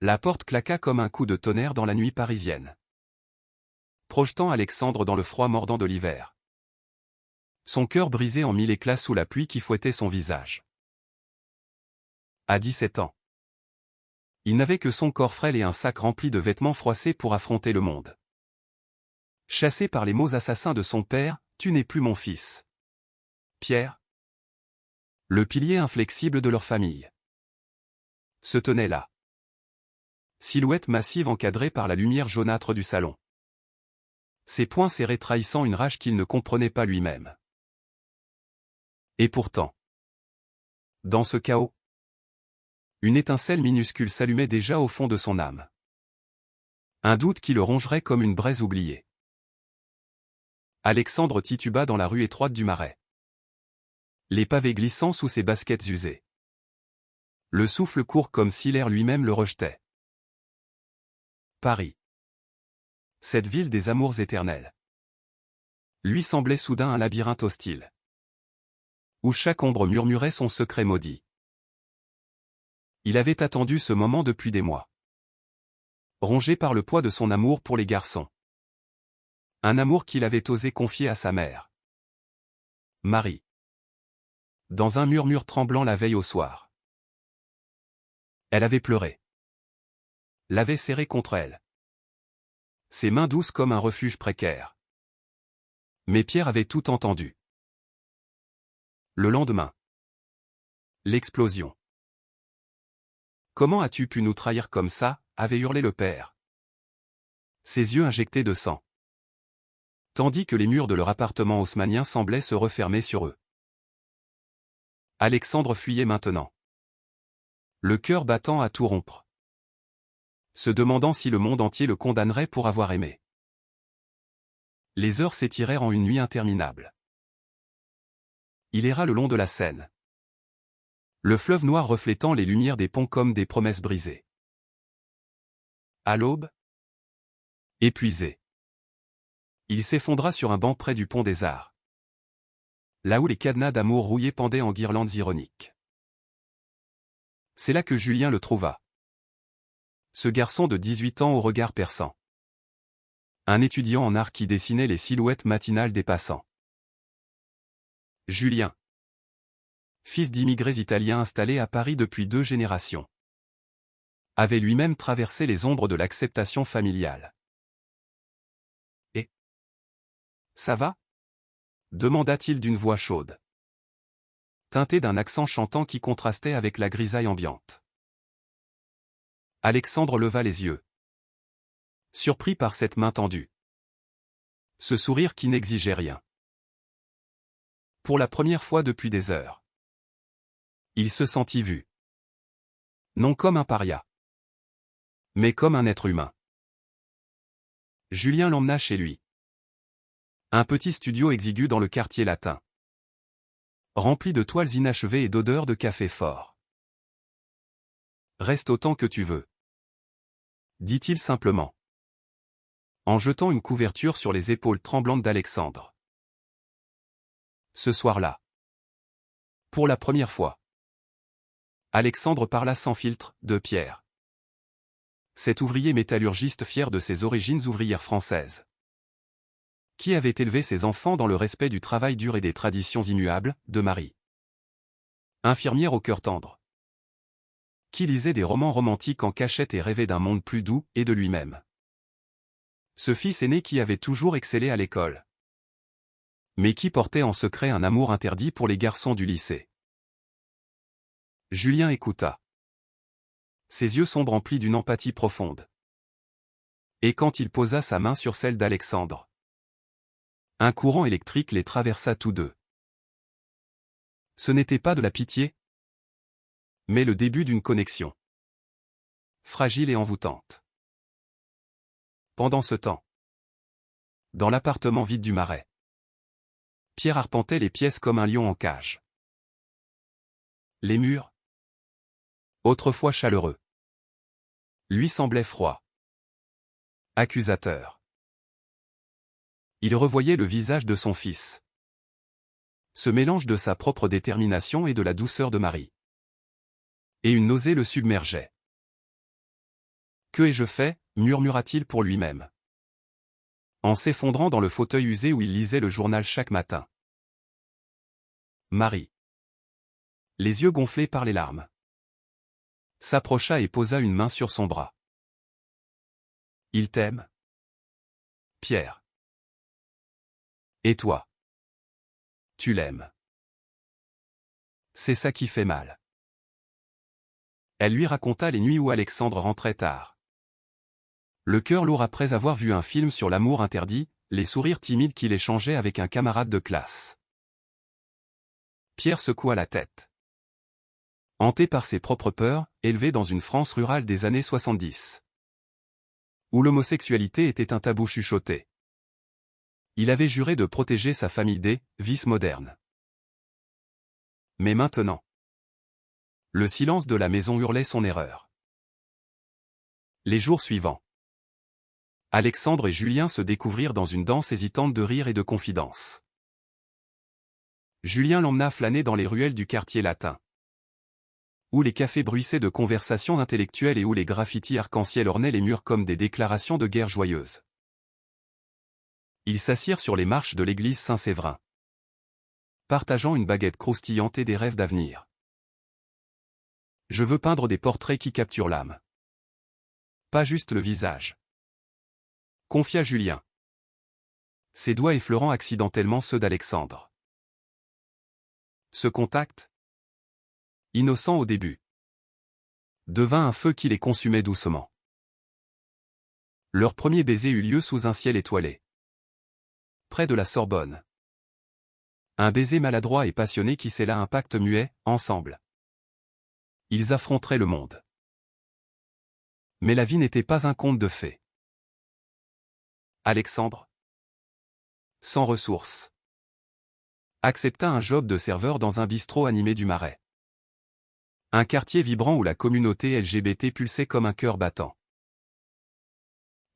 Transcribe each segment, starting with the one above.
La porte claqua comme un coup de tonnerre dans la nuit parisienne, projetant Alexandre dans le froid mordant de l'hiver. Son cœur brisé en mille éclats sous la pluie qui fouettait son visage. À 17 ans, il n'avait que son corps frêle et un sac rempli de vêtements froissés pour affronter le monde. Chassé par les mots assassins de son père, « Tu n'es plus mon fils ». Pierre, le pilier inflexible de leur famille, se tenait là. Silhouette massive encadrée par la lumière jaunâtre du salon. Ses poings serrés trahissant une rage qu'il ne comprenait pas lui-même. Et pourtant, dans ce chaos, une étincelle minuscule s'allumait déjà au fond de son âme. Un doute qui le rongerait comme une braise oubliée. Alexandre tituba dans la rue étroite du Marais, les pavés glissant sous ses baskets usées. Le souffle court comme si l'air lui-même le rejetait. Paris. Cette ville des amours éternels. Lui semblait soudain un labyrinthe hostile, où chaque ombre murmurait son secret maudit. Il avait attendu ce moment depuis des mois. Rongé par le poids de son amour pour les garçons. Un amour qu'il avait osé confier à sa mère, Marie. Dans un murmure tremblant la veille au soir. Elle avait pleuré. L'avait serré contre elle. Ses mains douces comme un refuge précaire. Mais Pierre avait tout entendu. Le lendemain. L'explosion. « Comment as-tu pu nous trahir comme ça ?» avait hurlé le père. Ses yeux injectés de sang. Tandis que les murs de leur appartement haussmannien semblaient se refermer sur eux. Alexandre fuyait maintenant. Le cœur battant à tout rompre. Se demandant si le monde entier le condamnerait pour avoir aimé. Les heures s'étirèrent en une nuit interminable. Il erra le long de la Seine. Le fleuve noir reflétant les lumières des ponts comme des promesses brisées. À l'aube, épuisé, il s'effondra sur un banc près du pont des Arts. Là où les cadenas d'amour rouillés pendaient en guirlandes ironiques. C'est là que Julien le trouva. Ce garçon de 18 ans au regard perçant. Un étudiant en art qui dessinait les silhouettes matinales des passants. Julien, fils d'immigrés italiens installés à Paris depuis 2 générations, avait lui-même traversé les ombres de l'acceptation familiale. Et ça va ? Demanda-t-il d'une voix chaude, teintée d'un accent chantant qui contrastait avec la grisaille ambiante. Alexandre leva les yeux, surpris par cette main tendue. Ce sourire qui n'exigeait rien. Pour la première fois depuis des heures, il se sentit vu. Non comme un paria, mais comme un être humain. Julien l'emmena chez lui. Un petit studio exigu dans le quartier latin, rempli de toiles inachevées et d'odeurs de café fort. Reste autant que tu veux, dit-il simplement, en jetant une couverture sur les épaules tremblantes d'Alexandre. Ce soir-là, pour la première fois, Alexandre parla sans filtre de Pierre. Cet ouvrier métallurgiste fier de ses origines ouvrières françaises, qui avait élevé ses enfants dans le respect du travail dur et des traditions immuables, de Marie, infirmière au cœur tendre, qui lisait des romans romantiques en cachette et rêvait d'un monde plus doux, et de lui-même. Ce fils aîné qui avait toujours excellé à l'école, mais qui portait en secret un amour interdit pour les garçons du lycée. Julien écouta. Ses yeux sombres remplis d'une empathie profonde. Et quand il posa sa main sur celle d'Alexandre, un courant électrique les traversa tous deux. Ce n'était pas de la pitié, mais le début d'une connexion, fragile et envoûtante. Pendant ce temps, dans l'appartement vide du Marais, Pierre arpentait les pièces comme un lion en cage. Les murs, autrefois chaleureux, lui semblaient froids, accusateurs. Il revoyait le visage de son fils. Ce mélange de sa propre détermination et de la douceur de Marie. Et une nausée le submergeait. Que ai-je fait, murmura-t-il pour lui-même, en s'effondrant dans le fauteuil usé où il lisait le journal chaque matin. Marie, les yeux gonflés par les larmes, s'approcha et posa une main sur son bras. Il t'aime, Pierre. Et toi? Tu l'aimes. C'est ça qui fait mal. Elle lui raconta les nuits où Alexandre rentrait tard. Le cœur lourd après avoir vu un film sur l'amour interdit, les sourires timides qu'il échangeait avec un camarade de classe. Pierre secoua la tête. Hanté par ses propres peurs, élevé dans une France rurale des années 70, où l'homosexualité était un tabou chuchoté. Il avait juré de protéger sa famille des vices modernes. Mais maintenant, le silence de la maison hurlait son erreur. Les jours suivants, Alexandre et Julien se découvrirent dans une danse hésitante de rire et de confidence. Julien l'emmena flâner dans les ruelles du quartier latin, où les cafés bruissaient de conversations intellectuelles et où les graffitis arc-en-ciel ornaient les murs comme des déclarations de guerre joyeuses. Ils s'assirent sur les marches de l'église Saint-Séverin, partageant une baguette croustillante et des rêves d'avenir. Je veux peindre des portraits qui capturent l'âme, pas juste le visage, confia Julien, ses doigts effleurant accidentellement ceux d'Alexandre. Ce contact, innocent au début, devint un feu qui les consumait doucement. Leur premier baiser eut lieu sous un ciel étoilé, près de la Sorbonne. Un baiser maladroit et passionné qui scella un pacte muet, ensemble. Ils affronteraient le monde. Mais la vie n'était pas un conte de fées. Alexandre, sans ressources, accepta un job de serveur dans un bistrot animé du Marais. Un quartier vibrant où la communauté LGBT pulsait comme un cœur battant.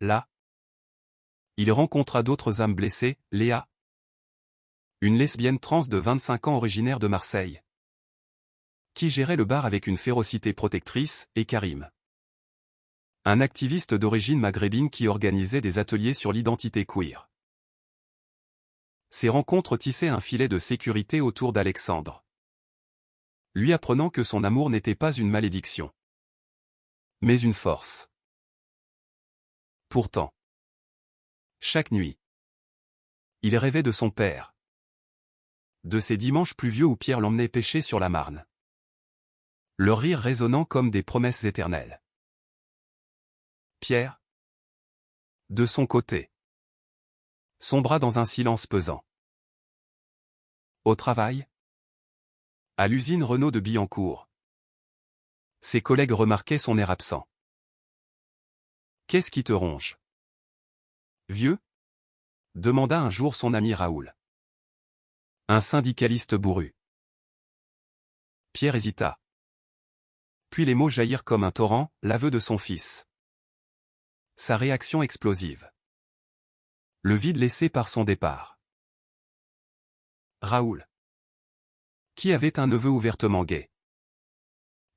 Là, il rencontra d'autres âmes blessées, Léa, une lesbienne trans de 25 ans originaire de Marseille, qui gérait le bar avec une férocité protectrice, et Karim, un activiste d'origine maghrébine qui organisait des ateliers sur l'identité queer. Ces rencontres tissaient un filet de sécurité autour d'Alexandre, lui apprenant que son amour n'était pas une malédiction, mais une force. Pourtant, chaque nuit, il rêvait de son père, de ces dimanches pluvieux où Pierre l'emmenait pêcher sur la Marne, leur rire résonnant comme des promesses éternelles. Pierre, de son côté, sombra dans un silence pesant. Au travail, à l'usine Renault de Billancourt, ses collègues remarquaient son air absent. Qu'est-ce qui te ronge, vieux? Demanda un jour son ami Raoul, un syndicaliste bourru. Pierre hésita. Puis les mots jaillirent comme un torrent, l'aveu de son fils. Sa réaction explosive. Le vide laissé par son départ. Raoul, qui avait un neveu ouvertement gay,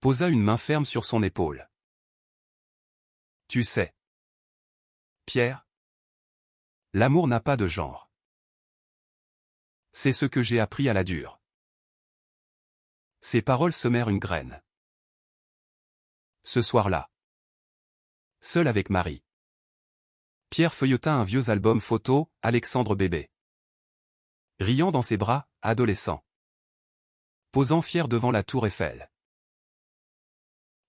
posa une main ferme sur son épaule. Tu sais, Pierre, l'amour n'a pas de genre. C'est ce que j'ai appris à la dure. Ces paroles semèrent une graine. Ce soir-là, seul avec Marie, Pierre feuilleta un vieux album photo, Alexandre bébé, riant dans ses bras, adolescent, posant fier devant la tour Eiffel.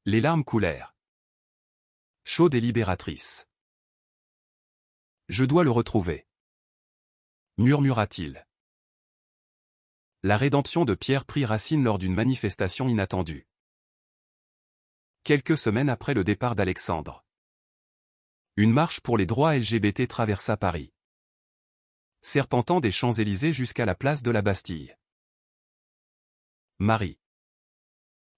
Les larmes coulèrent, chaudes et libératrices. Je dois le retrouver, murmura-t-il. La rédemption de Pierre prit racine lors d'une manifestation inattendue. Quelques semaines après le départ d'Alexandre, une marche pour les droits LGBT traversa Paris, serpentant des Champs-Élysées jusqu'à la place de la Bastille. Marie,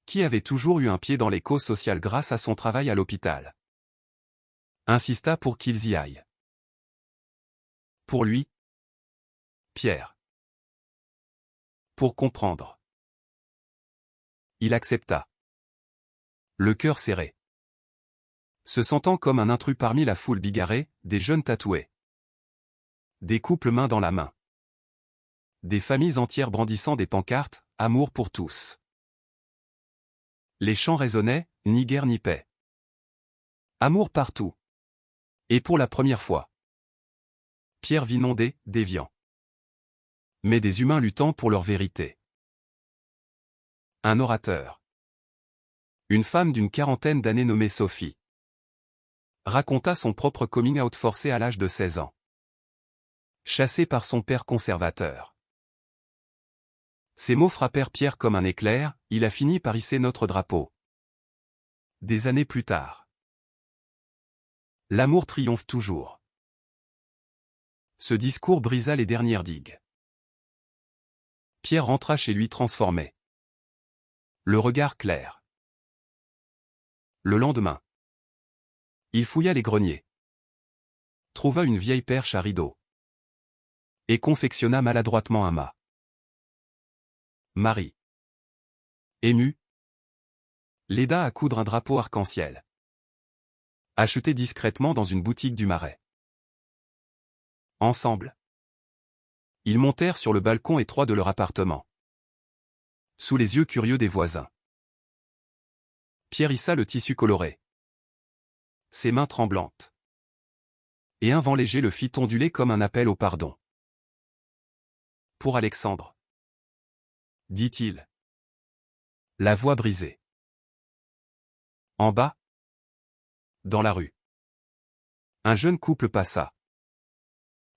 qui avait toujours eu un pied dans les causes sociales grâce à son travail à l'hôpital, insista pour qu'ils y aillent. Pour lui, Pierre. Pour comprendre. Il accepta, le cœur serré. Se sentant comme un intrus parmi la foule bigarrée, des jeunes tatoués. Des couples main dans la main. Des familles entières brandissant des pancartes, amour pour tous. Les chants résonnaient, ni guerre ni paix. Amour partout. Et pour la première fois. Pierre vit non des déviants. Mais des humains luttant pour leur vérité. Un orateur. Une femme d'une quarantaine d'années nommée Sophie. Raconta son propre coming out forcé à l'âge de 16 ans. Chassée par son père conservateur. Ces mots frappèrent Pierre comme un éclair, il a fini par hisser notre drapeau. Des années plus tard. L'amour triomphe toujours. Ce discours brisa les dernières digues. Pierre rentra chez lui transformé. Le regard clair. Le lendemain. Il fouilla les greniers. Trouva une vieille perche à rideaux. Et confectionna maladroitement un mât. Marie. Émue. L'aida à coudre un drapeau arc-en-ciel. Acheté discrètement dans une boutique du Marais. Ensemble. Ils montèrent sur le balcon étroit de leur appartement. Sous les yeux curieux des voisins. Pierre hissa le tissu coloré. Ses mains tremblantes. Et un vent léger le fit onduler comme un appel au pardon. Pour Alexandre. Dit-il. La voix brisée. En bas. Dans la rue. Un jeune couple passa.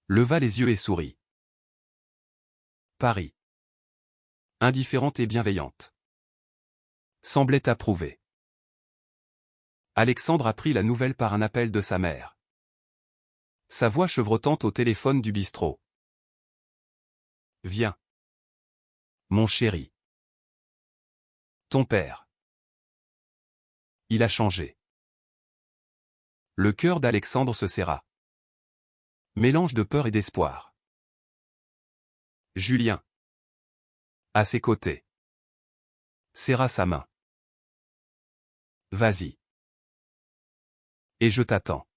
Leva les yeux et sourit. Paris. Indifférente et bienveillante. Semblait approuver. Alexandre apprit la nouvelle par un appel de sa mère. Sa voix chevrotante au téléphone du bistrot. Viens. Mon chéri. Ton père. Il a changé. Le cœur d'Alexandre se serra. Mélange de peur et d'espoir. Julien. À ses côtés. Serra sa main. Vas-y. Et je t'attends.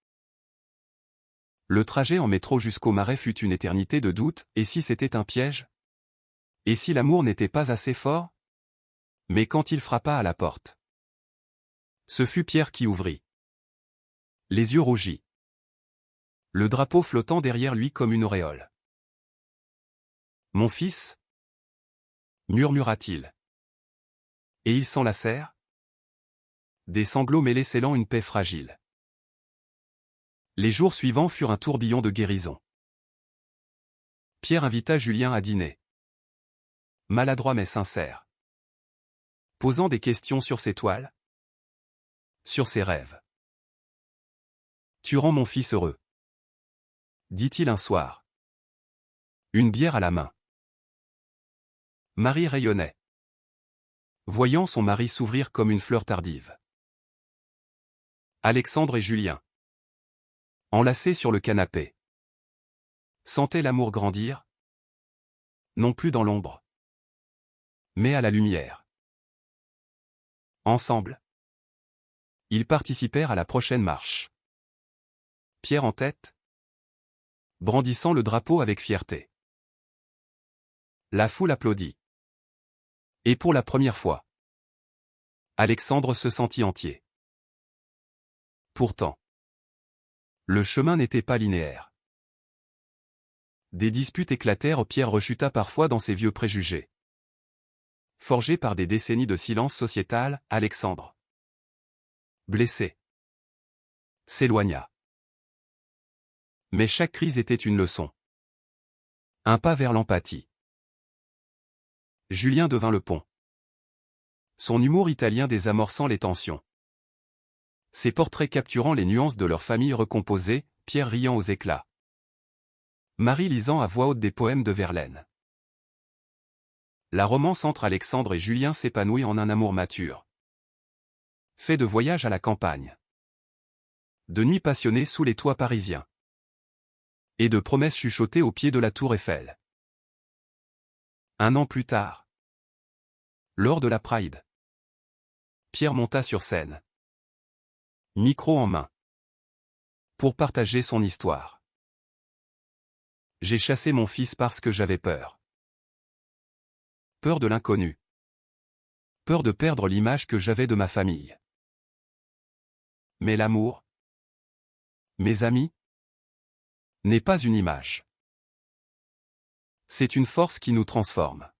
Le trajet en métro jusqu'au Marais fut une éternité de doute, et si c'était un piège? Et si l'amour n'était pas assez fort? Mais quand il frappa à la porte. Ce fut Pierre qui ouvrit. Les yeux rougis. Le drapeau flottant derrière lui comme une auréole. Mon fils? Murmura-t-il. Et il s'enlacèrent? Des sanglots mêlés scellant une paix fragile. Les jours suivants furent un tourbillon de guérison. Pierre invita Julien à dîner. Maladroit mais sincère. Posant des questions sur ses toiles. Sur ses rêves. Tu rends mon fils heureux. Dit-il un soir. Une bière à la main. Marie rayonnait. Voyant son mari s'ouvrir comme une fleur tardive. Alexandre et Julien. Enlacés sur le canapé. Sentaient l'amour grandir. Non plus dans l'ombre. Mais à la lumière. Ensemble. Ils participèrent à la prochaine marche. Pierre en tête. Brandissant le drapeau avec fierté. La foule applaudit. Et pour la première fois. Alexandre se sentit entier. Pourtant. Le chemin n'était pas linéaire. Des disputes éclatèrent, Pierre rechuta parfois dans ses vieux préjugés. Forgé par des décennies de silence sociétal, Alexandre. Blessé. S'éloigna. Mais chaque crise était une leçon. Un pas vers l'empathie. Julien devint le pont. Son humour italien désamorçant les tensions. Ses portraits capturant les nuances de leur famille recomposée, Pierre riant aux éclats. Marie lisant à voix haute des poèmes de Verlaine. La romance entre Alexandre et Julien s'épanouit en un amour mature. Fait de voyages à la campagne. De nuits passionnées sous les toits parisiens. Et de promesses chuchotées au pied de la tour Eiffel. Un an plus tard. Lors de la Pride. Pierre monta sur scène. Micro en main. Pour partager son histoire. J'ai chassé mon fils parce que j'avais peur. Peur de l'inconnu. Peur de perdre l'image que j'avais de ma famille. Mais l'amour, mes amis, n'est pas une image. C'est une force qui nous transforme.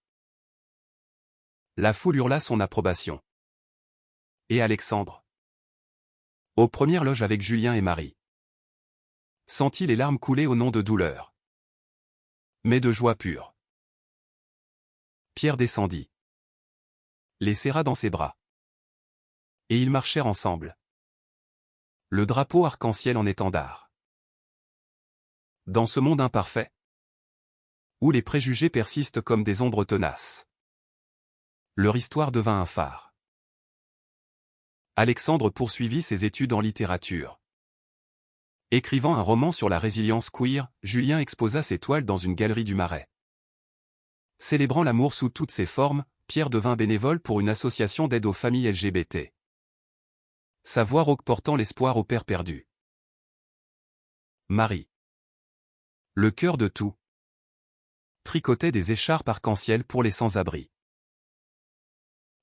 La foule hurla son approbation. Et Alexandre, aux premières loges avec Julien et Marie, sentit les larmes couler au nom de douleur, mais de joie pure. Pierre descendit, les serra dans ses bras, et ils marchèrent ensemble, le drapeau arc-en-ciel en étendard. Dans ce monde imparfait, où les préjugés persistent comme des ombres tenaces, leur histoire devint un phare. Alexandre poursuivit ses études en littérature. Écrivant un roman sur la résilience queer, Julien exposa ses toiles dans une galerie du Marais. Célébrant l'amour sous toutes ses formes, Pierre devint bénévole pour une association d'aide aux familles LGBT. Sa voix rauque portant l'espoir aux pères perdus. Marie, le cœur de tout, tricotait des écharpes arc-en-ciel pour les sans-abri.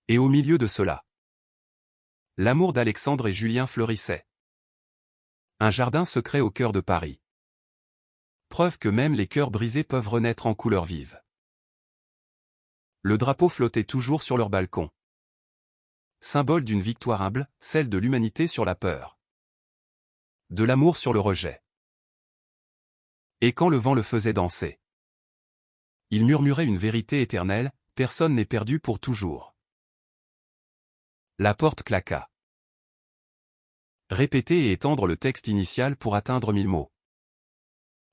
Et au milieu de cela, l'amour d'Alexandre et Julien fleurissait. Un jardin secret au cœur de Paris. Preuve que même les cœurs brisés peuvent renaître en couleurs vives. Le drapeau flottait toujours sur leur balcon. Symbole d'une victoire humble, celle de l'humanité sur la peur. De l'amour sur le rejet. Et quand le vent le faisait danser, il murmurait une vérité éternelle, personne n'est perdu pour toujours. La porte claqua. Répéter et étendre le texte initial pour atteindre 1000 mots.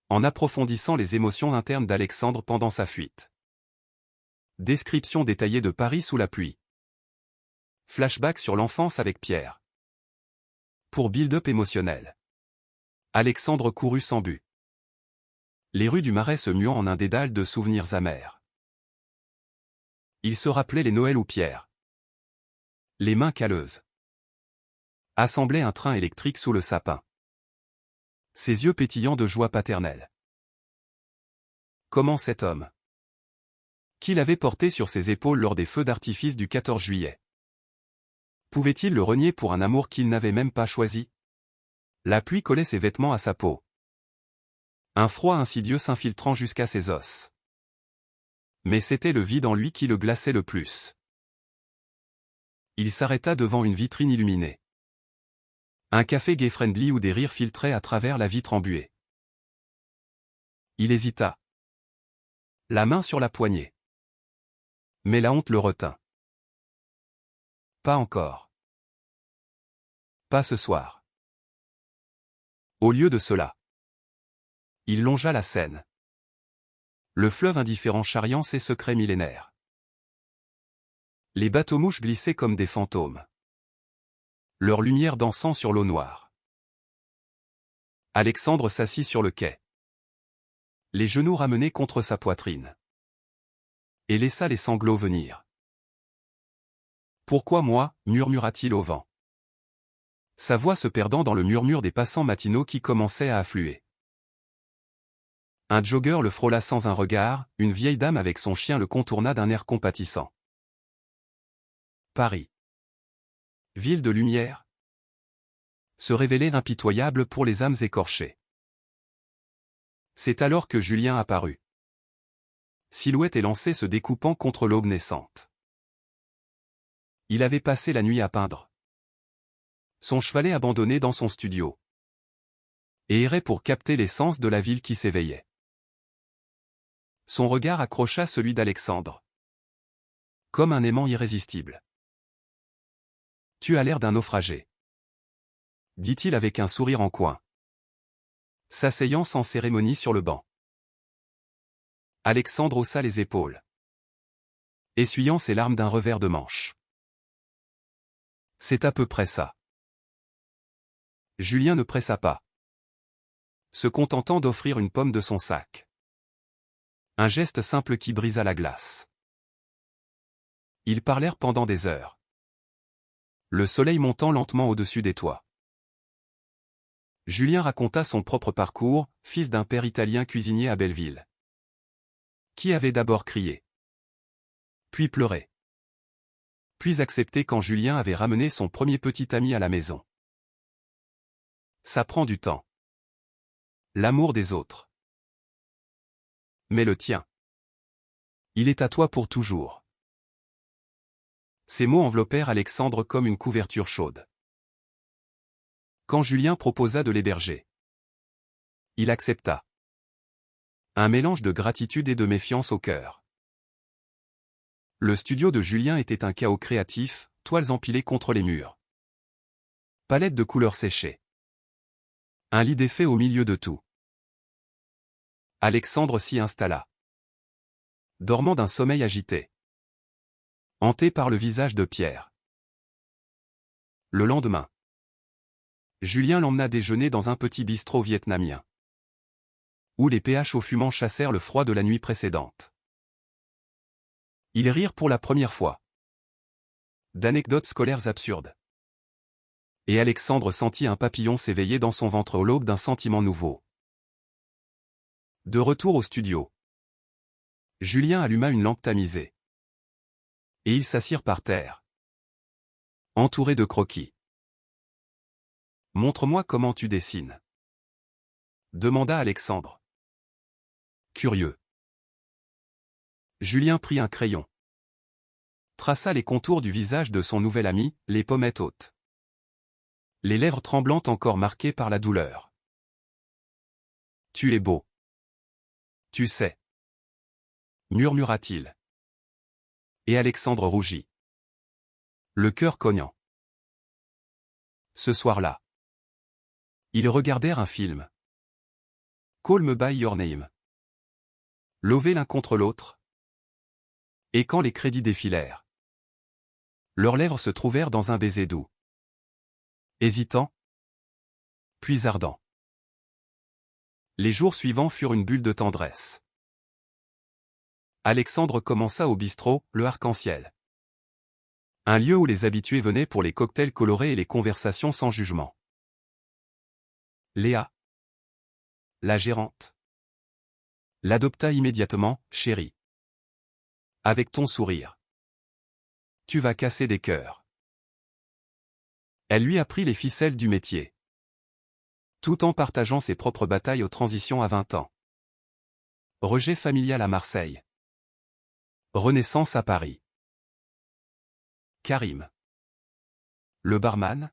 En approfondissant les émotions internes d'Alexandre pendant sa fuite. Description détaillée de Paris sous la pluie. Flashback sur l'enfance avec Pierre. Pour build-up émotionnel. Alexandre courut sans but. Les rues du Marais se muant en un dédale de souvenirs amers. Il se rappelait les Noëls où Pierre, les mains calleuses, assemblait un train électrique sous le sapin. Ses yeux pétillants de joie paternelle. Comment cet homme, qui l'avait porté sur ses épaules lors des feux d'artifice du 14 juillet, pouvait-il le renier pour un amour qu'il n'avait même pas choisi? La pluie collait ses vêtements à sa peau. Un froid insidieux s'infiltrant jusqu'à ses os. Mais c'était le vide en lui qui le glaçait le plus. Il s'arrêta devant une vitrine illuminée. Un café gay-friendly où des rires filtraient à travers la vitre embuée. Il hésita. La main sur la poignée. Mais la honte le retint. Pas encore. Pas ce soir. Au lieu de cela, il longea la Seine. Le fleuve indifférent charriant ses secrets millénaires. Les bateaux-mouches glissaient comme des fantômes. Leur lumière dansant sur l'eau noire. Alexandre s'assit sur le quai. Les genoux ramenés contre sa poitrine. Et laissa les sanglots venir. Pourquoi moi, murmura-t-il au vent. Sa voix se perdant dans le murmure des passants matinaux qui commençaient à affluer. Un jogger le frôla sans un regard, une vieille dame avec son chien le contourna d'un air compatissant. Paris, ville de lumière, se révélait impitoyable pour les âmes écorchées. C'est alors que Julien apparut. Silhouette élancée se découpant contre l'aube naissante. Il avait passé la nuit à peindre. Son chevalet abandonné dans son studio. Et errait pour capter l'essence de la ville qui s'éveillait. Son regard accrocha celui d'Alexandre. Comme un aimant irrésistible. Tu as l'air d'un naufragé, dit-il avec un sourire en coin, s'asseyant sans cérémonie sur le banc. Alexandre haussa les épaules, essuyant ses larmes d'un revers de manche. C'est à peu près ça. Julien ne pressa pas, se contentant d'offrir une pomme de son sac. Un geste simple qui brisa la glace. Ils parlèrent pendant des heures. Le soleil montant lentement au-dessus des toits. Julien raconta son propre parcours, fils d'un père italien cuisinier à Belleville, qui avait d'abord crié, puis pleuré, puis accepté quand Julien avait ramené son premier petit ami à la maison. Ça prend du temps. L'amour des autres. Mais le tien. Il est à toi pour toujours. Ces mots enveloppèrent Alexandre comme une couverture chaude. Quand Julien proposa de l'héberger, il accepta. Un mélange de gratitude et de méfiance au cœur. Le studio de Julien était un chaos créatif, toiles empilées contre les murs. Palette de couleurs séchées. Un lit défait au milieu de tout. Alexandre s'y installa. Dormant d'un sommeil agité. Hanté par le visage de Pierre. Le lendemain, Julien l'emmena déjeuner dans un petit bistrot vietnamien, où les PH au fumant chassèrent le froid de la nuit précédente. Ils rirent pour la première fois. D'anecdotes scolaires absurdes. Et Alexandre sentit un papillon s'éveiller dans son ventre au l'aube d'un sentiment nouveau. De retour au studio, Julien alluma une lampe tamisée. Et ils s'assirent par terre, entourés de croquis. « Montre-moi comment tu dessines » demanda Alexandre. Curieux. Julien prit un crayon. Traça les contours du visage de son nouvel ami, les pommettes hautes. Les lèvres tremblantes encore marquées par la douleur. « Tu es beau. Tu sais. » murmura-t-il. Et Alexandre rougit. Le cœur cognant. Ce soir-là, ils regardèrent un film. Call Me by Your Name. Lovés l'un contre l'autre. Et quand les crédits défilèrent, leurs lèvres se trouvèrent dans un baiser doux. Hésitant, puis ardent. Les jours suivants furent une bulle de tendresse. Alexandre commença au bistrot, le Arc-en-Ciel. Un lieu où les habitués venaient pour les cocktails colorés et les conversations sans jugement. Léa, la gérante, l'adopta immédiatement, chérie. Avec ton sourire. Tu vas casser des cœurs. Elle lui apprit les ficelles du métier, tout en partageant ses propres batailles aux transitions à 20 ans. Rejet familial à Marseille. Renaissance à Paris. Karim, le barman,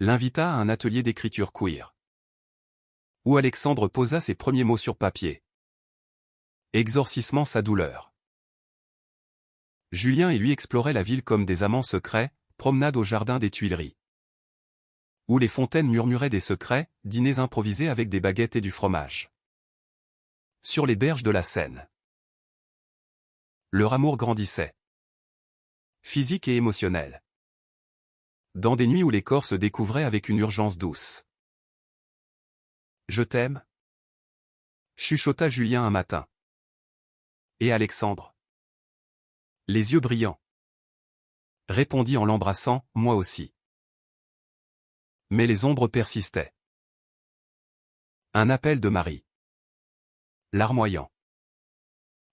l'invita à un atelier d'écriture queer, où Alexandre posa ses premiers mots sur papier, exorcisant sa douleur. Julien et lui exploraient la ville comme des amants secrets, promenades au jardin des Tuileries, où les fontaines murmuraient des secrets, dîners improvisés avec des baguettes et du fromage. Sur les berges de la Seine. Leur amour grandissait. Physique et émotionnel. Dans des nuits où les corps se découvraient avec une urgence douce. Je t'aime, chuchota Julien un matin. Et Alexandre, les yeux brillants, répondit en l'embrassant, moi aussi. Mais les ombres persistaient. Un appel de Marie, larmoyant,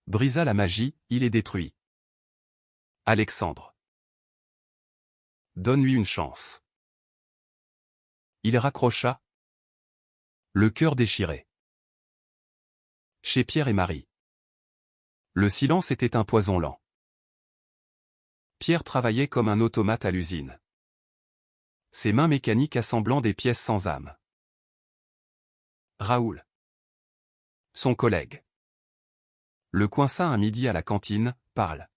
brisa la magie, il est détruit. Alexandre, donne-lui une chance. Il raccrocha, le cœur déchiré. Chez Pierre et Marie, le silence était un poison lent. Pierre travaillait comme un automate à l'usine, ses mains mécaniques assemblant des pièces sans âme. Raoul, son collègue, le coinça un midi à la cantine, parle.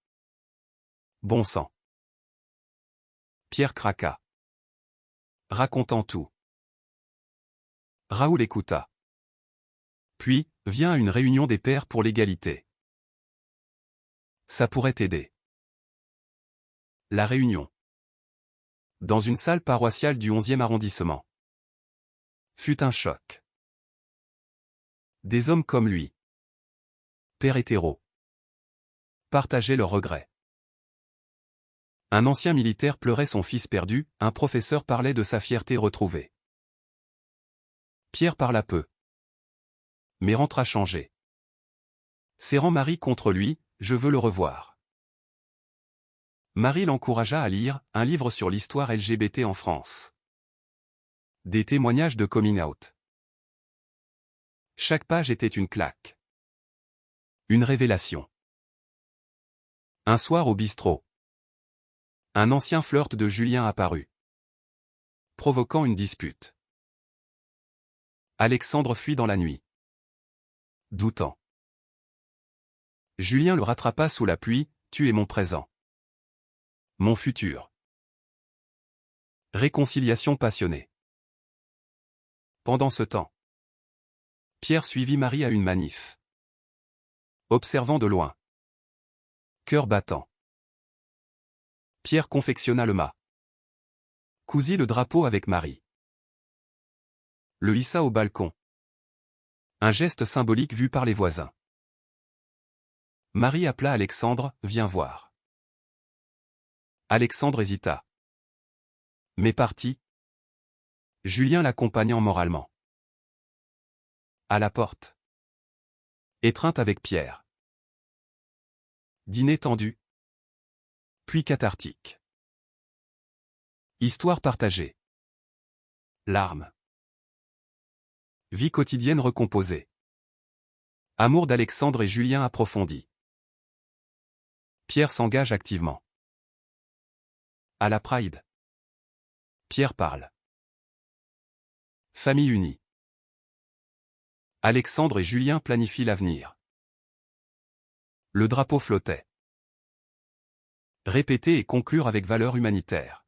Bon sang. Pierre craqua, racontant tout. Raoul écouta. Puis, vient à une réunion des pères pour l'égalité. Ça pourrait t'aider. La réunion, dans une salle paroissiale du 11e arrondissement, fut un choc. Des hommes comme lui, pères hétéros, partageaient leurs regrets. Un ancien militaire pleurait son fils perdu, un professeur parlait de sa fierté retrouvée. Pierre parla peu, mais rentra changé. Serrant Marie contre lui, « Je veux le revoir. » Marie l'encouragea à lire un livre sur l'histoire LGBT en France. Des témoignages de coming out. Chaque page était une claque. Une révélation. Un soir au bistrot. Un ancien flirt de Julien apparut, provoquant une dispute. Alexandre fuit dans la nuit, doutant. Julien le rattrapa sous la pluie, « Tu es mon présent. Mon futur. » Réconciliation passionnée. Pendant ce temps, Pierre suivit Marie à une manif. Observant de loin. Cœur battant. Pierre confectionna le mât. Cousit le drapeau avec Marie. Le hissa au balcon. Un geste symbolique vu par les voisins. Marie appela Alexandre, « Viens voir. » Alexandre hésita. Mais partit. Julien l'accompagnant moralement. À la porte. Étreinte avec Pierre. Dîner tendu. Puis cathartique. Histoire partagée. Larmes. Vie quotidienne recomposée. Amour d'Alexandre et Julien approfondi. Pierre s'engage activement. À la Pride. Pierre parle. Famille unie. Alexandre et Julien planifient l'avenir. Le drapeau flottait. Répéter et conclure avec valeur humanitaire.